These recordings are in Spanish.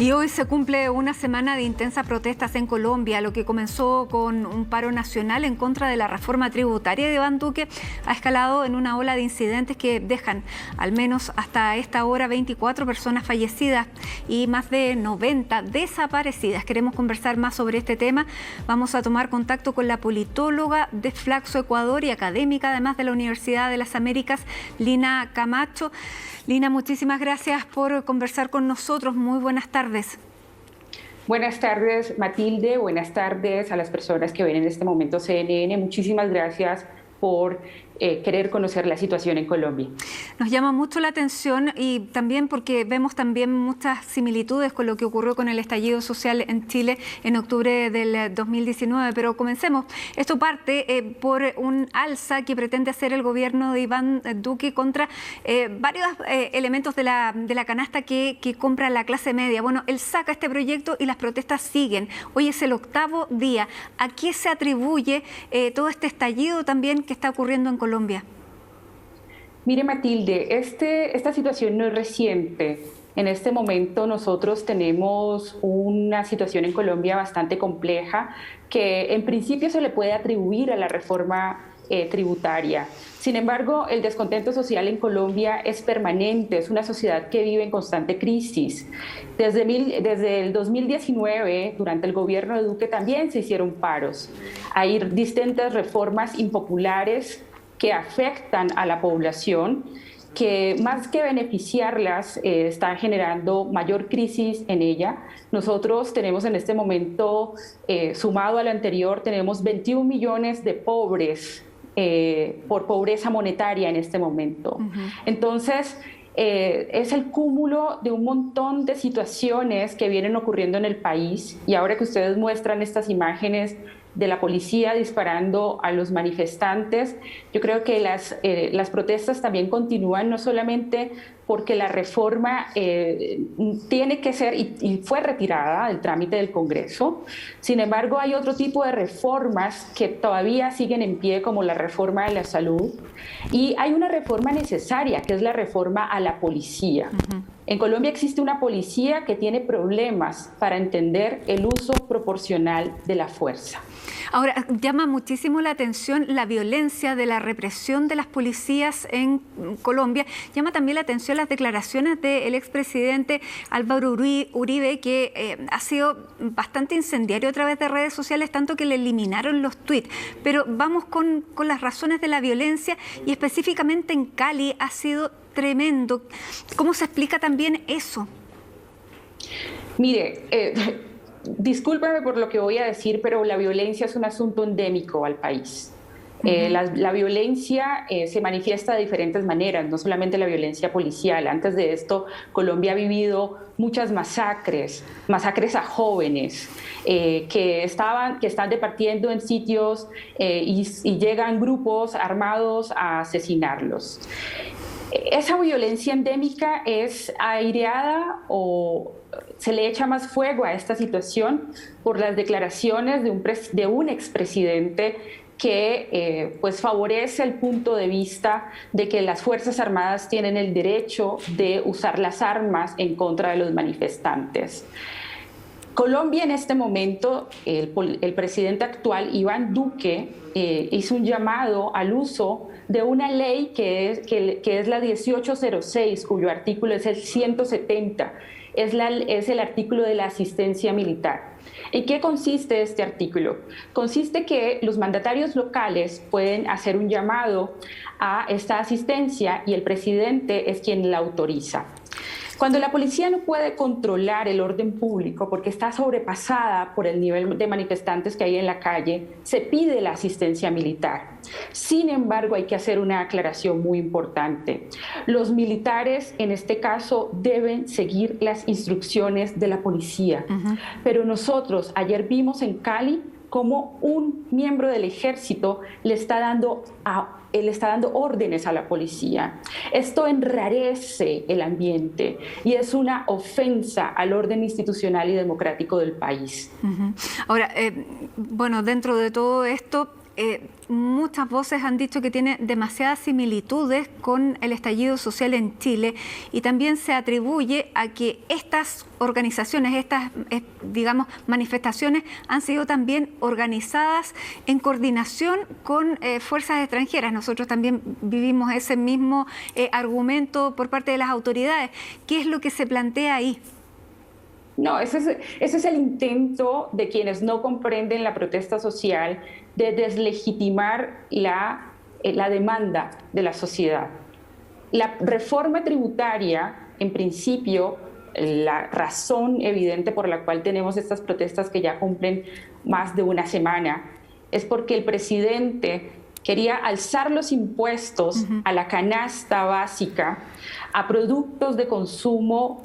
Y hoy se cumple una semana de intensas protestas en Colombia. Lo que comenzó con un paro nacional en contra de la reforma tributaria de Iván Duque ha escalado en una ola de incidentes que dejan al menos hasta esta hora 24 personas fallecidas y más de 90 desaparecidas. Queremos conversar más sobre este tema. Vamos a tomar contacto con la politóloga de Flaxo Ecuador y académica además de la Universidad de las Américas, Lina Camacho. Lina, muchísimas gracias por conversar con nosotros. Muy buenas tardes. Buenas tardes, Matilde. Buenas tardes a las personas que ven en este momento CNN. Muchísimas gracias por querer conocer la situación en Colombia. Nos llama mucho la atención y también porque vemos también muchas similitudes con lo que ocurrió con el estallido social en Chile en octubre del 2019. Pero comencemos. Esto parte por un alza que pretende hacer el gobierno de Iván Duque contra varios elementos de la canasta que compra la clase media. Bueno, él saca este proyecto y las protestas siguen. Hoy es el 8º día. ¿A qué se atribuye todo este estallido también que está ocurriendo en Colombia? Mire, Matilde, esta situación no es reciente. En este momento nosotros tenemos una situación en Colombia bastante compleja que en principio se le puede atribuir a la reforma tributaria. Sin embargo, el descontento social en Colombia es permanente, es una sociedad que vive en constante crisis. Desde el 2019, durante el gobierno de Duque, también se hicieron paros. Hay distintas reformas impopulares que afectan a la población, que más que beneficiarlas, están generando mayor crisis en ella. Nosotros tenemos en este momento, sumado al anterior, tenemos 21 millones de pobres por pobreza monetaria en este momento. Entonces, es el cúmulo de un montón de situaciones que vienen ocurriendo en el país, y ahora que ustedes muestran estas imágenes de la policía disparando a los manifestantes, yo creo que las protestas también continúan, no solamente porque la reforma tiene que ser y fue retirada del trámite del Congreso. Sin embargo, hay otro tipo de reformas que todavía siguen en pie, como la reforma de la salud, y hay una reforma necesaria, que es la reforma a la policía. En Colombia existe una policía que tiene problemas para entender el uso proporcional de la fuerza. Ahora, llama muchísimo la atención la violencia de la represión de las policías en Colombia. Llama también la atención las declaraciones del expresidente Álvaro Uribe, que ha sido bastante incendiario a través de redes sociales, tanto que le eliminaron los tweets. Pero vamos con las razones de la violencia, y específicamente en Cali ha sido tremendo. ¿Cómo se explica también eso? Mire, discúlpeme por lo que voy a decir, pero la violencia es un asunto endémico al país. La violencia se manifiesta de diferentes maneras, no solamente la violencia policial. Antes de esto, Colombia ha vivido muchas masacres a jóvenes que están departiendo en sitios y llegan grupos armados a asesinarlos. Esa violencia endémica es aireada o se le echa más fuego a esta situación por las declaraciones de un expresidente que pues favorece el punto de vista de que las Fuerzas Armadas tienen el derecho de usar las armas en contra de los manifestantes. Colombia en este momento, el presidente actual, Iván Duque, hizo un llamado al uso de una ley que es la 1806, cuyo artículo es el 170, es el artículo de la asistencia militar. ¿En qué consiste este artículo? Consiste que los mandatarios locales pueden hacer un llamado a esta asistencia y el presidente es quien la autoriza. Cuando la policía no puede controlar el orden público porque está sobrepasada por el nivel de manifestantes que hay en la calle, se pide la asistencia militar. Sin embargo, hay que hacer una aclaración muy importante. Los militares, en este caso, deben seguir las instrucciones de la policía. Pero nosotros ayer vimos en Cali cómo un miembro del ejército le está dando órdenes a la policía. Esto enrarece el ambiente y es una ofensa al orden institucional y democrático del país. Ahora, bueno, dentro de todo esto, muchas voces han dicho que tiene demasiadas similitudes con el estallido social en Chile y también se atribuye a que estas organizaciones, estas, digamos, manifestaciones han sido también organizadas en coordinación con fuerzas extranjeras. Nosotros también vivimos ese mismo argumento por parte de las autoridades. ¿Qué es lo que se plantea ahí? No, ese es el intento de quienes no comprenden la protesta social de deslegitimar la demanda de la sociedad. La reforma tributaria, en principio, la razón evidente por la cual tenemos estas protestas que ya cumplen más de una semana, es porque el presidente quería alzar los impuestos a la canasta básica, a productos de consumo,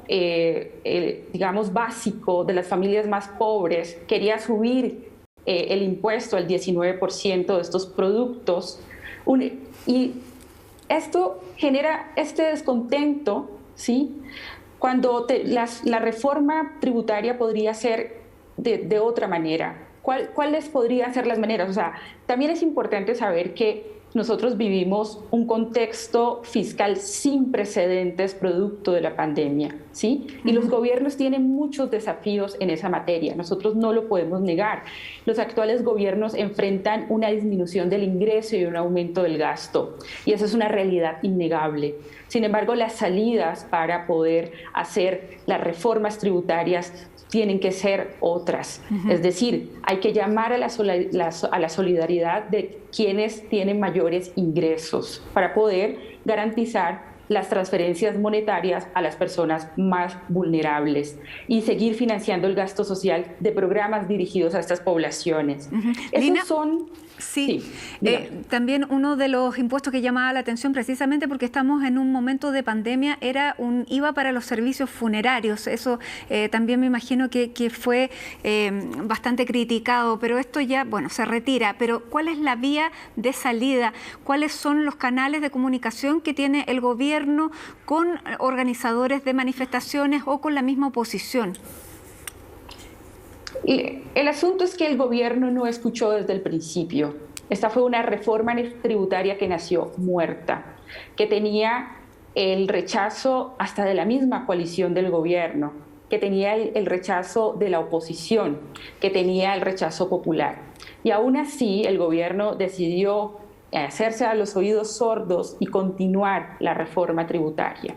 digamos, básico de las familias más pobres. Quería subir el impuesto al 19% de estos productos. Y esto genera este descontento, ¿sí? Cuando la reforma tributaria podría ser de otra manera. ¿Cuáles podrían ser las maneras? O sea, también es importante saber que nosotros vivimos un contexto fiscal sin precedentes producto de la pandemia, ¿sí? Y los gobiernos tienen muchos desafíos en esa materia, nosotros no lo podemos negar. Los actuales gobiernos enfrentan una disminución del ingreso y un aumento del gasto, y esa es una realidad innegable. Sin embargo, las salidas para poder hacer las reformas tributarias tienen que ser otras. Es decir, hay que llamar a la solidaridad de quienes tienen mayores ingresos para poder garantizar las transferencias monetarias a las personas más vulnerables y seguir financiando el gasto social de programas dirigidos a estas poblaciones. Lina, esos son... Sí, también uno de los impuestos que llamaba la atención precisamente porque estamos en un momento de pandemia era un IVA para los servicios funerarios. Eso también me imagino que fue bastante criticado, pero esto ya, bueno, se retira. Pero ¿cuál es la vía de salida? ¿Cuáles son los canales de comunicación que tiene el gobierno con organizadores de manifestaciones o con la misma oposición? El asunto es que el gobierno no escuchó desde el principio. Esta fue una reforma tributaria que nació muerta, que tenía el rechazo hasta de la misma coalición del gobierno, que tenía el rechazo de la oposición, que tenía el rechazo popular. Y aún así el gobierno decidió hacerse a los oídos sordos y continuar la reforma tributaria.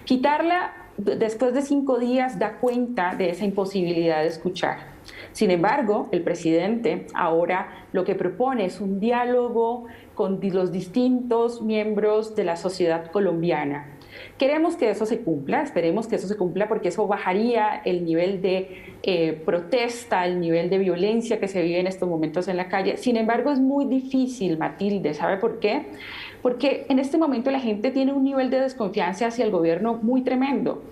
Quitarla después de 5 días da cuenta de esa imposibilidad de escuchar. Sin embargo, el presidente ahora lo que propone es un diálogo con los distintos miembros de la sociedad colombiana. Queremos que eso se cumpla, esperemos que eso se cumpla porque eso bajaría el nivel de protesta, el nivel de violencia que se vive en estos momentos en la calle. Sin embargo, es muy difícil, Matilde, ¿sabe por qué? Porque en este momento la gente tiene un nivel de desconfianza hacia el gobierno muy tremendo.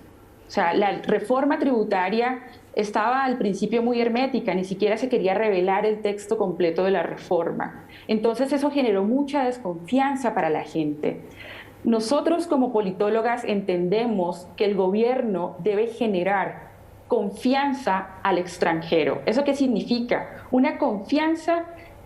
O sea, la reforma tributaria estaba al principio muy hermética, ni siquiera se quería revelar el texto completo de la reforma. Entonces eso generó mucha desconfianza para la gente. Nosotros como politólogas entendemos que el gobierno debe generar confianza al extranjero. ¿Eso qué significa? Una confianza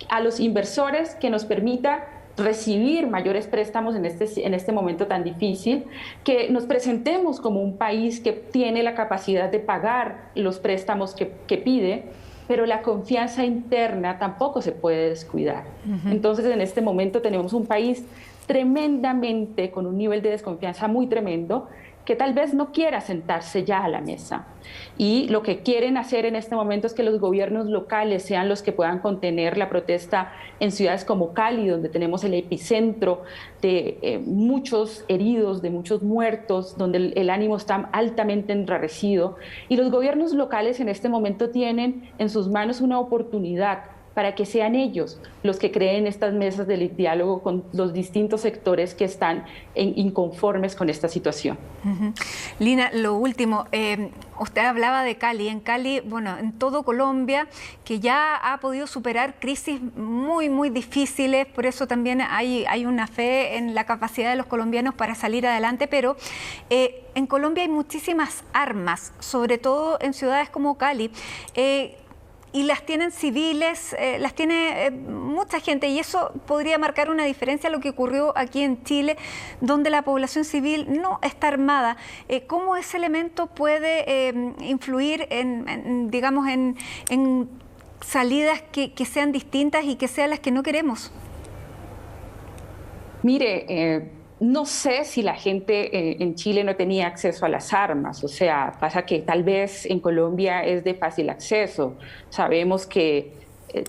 a los inversores que nos permita recibir mayores préstamos en este momento tan difícil, que nos presentemos como un país que tiene la capacidad de pagar los préstamos que pide, pero la confianza interna tampoco se puede descuidar. Entonces, en este momento tenemos un país tremendamente con un nivel de desconfianza muy tremendo, que tal vez no quiera sentarse ya a la mesa. Y lo que quieren hacer en este momento es que los gobiernos locales sean los que puedan contener la protesta en ciudades como Cali, donde tenemos el epicentro de muchos heridos, de muchos muertos, donde el ánimo está altamente enrarecido. Y los gobiernos locales en este momento tienen en sus manos una oportunidad para que sean ellos los que creen estas mesas de diálogo con los distintos sectores que están inconformes con esta situación. Lina, lo último, usted hablaba de Cali. En Cali, bueno, en todo Colombia, que ya ha podido superar crisis muy, muy difíciles, por eso también hay una fe en la capacidad de los colombianos para salir adelante, pero en Colombia hay muchísimas armas, sobre todo en ciudades como Cali. y las tienen civiles, las tiene mucha gente, y eso podría marcar una diferencia a lo que ocurrió aquí en Chile, donde la población civil no está armada. ¿Cómo ese elemento puede influir digamos, en salidas que sean distintas y que sean las que no queremos? Mire, no sé si la gente en Chile no tenía acceso a las armas, o sea, pasa que tal vez en Colombia es de fácil acceso. Sabemos que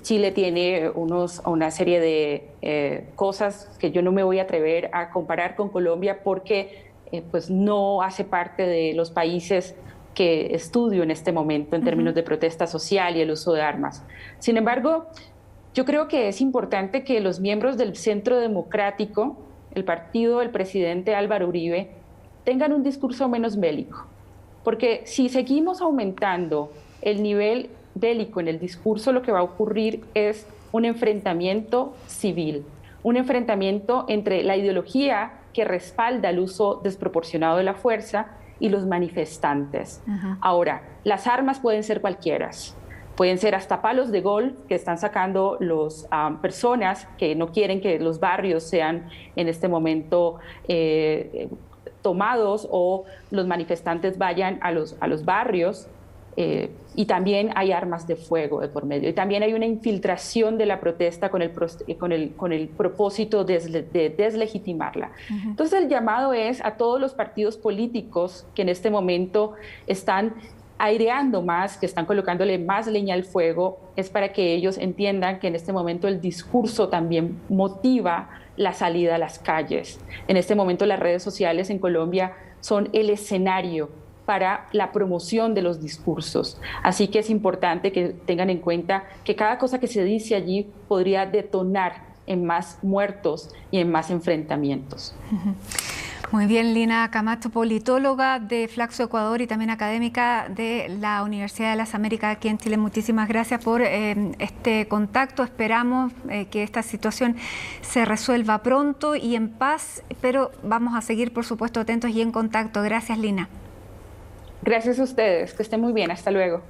Chile tiene una serie de cosas que yo no me voy a atrever a comparar con Colombia porque pues no hace parte de los países que estudio en este momento en términos de protesta social y el uso de armas. Sin embargo, yo creo que es importante que los miembros del Centro Democrático, el partido del presidente Álvaro Uribe, tengan un discurso menos bélico. Porque si seguimos aumentando el nivel bélico en el discurso, lo que va a ocurrir es un enfrentamiento civil, un enfrentamiento entre la ideología que respalda el uso desproporcionado de la fuerza y los manifestantes. Ahora, las armas pueden ser cualquiera. Pueden ser hasta palos de golf que están sacando las personas que no quieren que los barrios sean en este momento tomados o los manifestantes vayan a los barrios. Y también hay armas de fuego de por medio. Y también hay una infiltración de la protesta con el propósito de deslegitimarla. Entonces el llamado es a todos los partidos políticos que en este momento están aireando más, que están colocándole más leña al fuego, es para que ellos entiendan que en este momento el discurso también motiva la salida a las calles. En este momento las redes sociales en Colombia son el escenario para la promoción de los discursos. Así que es importante que tengan en cuenta que cada cosa que se dice allí podría detonar en más muertos y en más enfrentamientos. Muy bien, Lina Camacho, politóloga de Flaxo Ecuador y también académica de la Universidad de las Américas aquí en Chile. Muchísimas gracias por este contacto. Esperamos que esta situación se resuelva pronto y en paz, pero vamos a seguir, por supuesto, atentos y en contacto. Gracias, Lina. Gracias a ustedes, que estén muy bien. Hasta luego.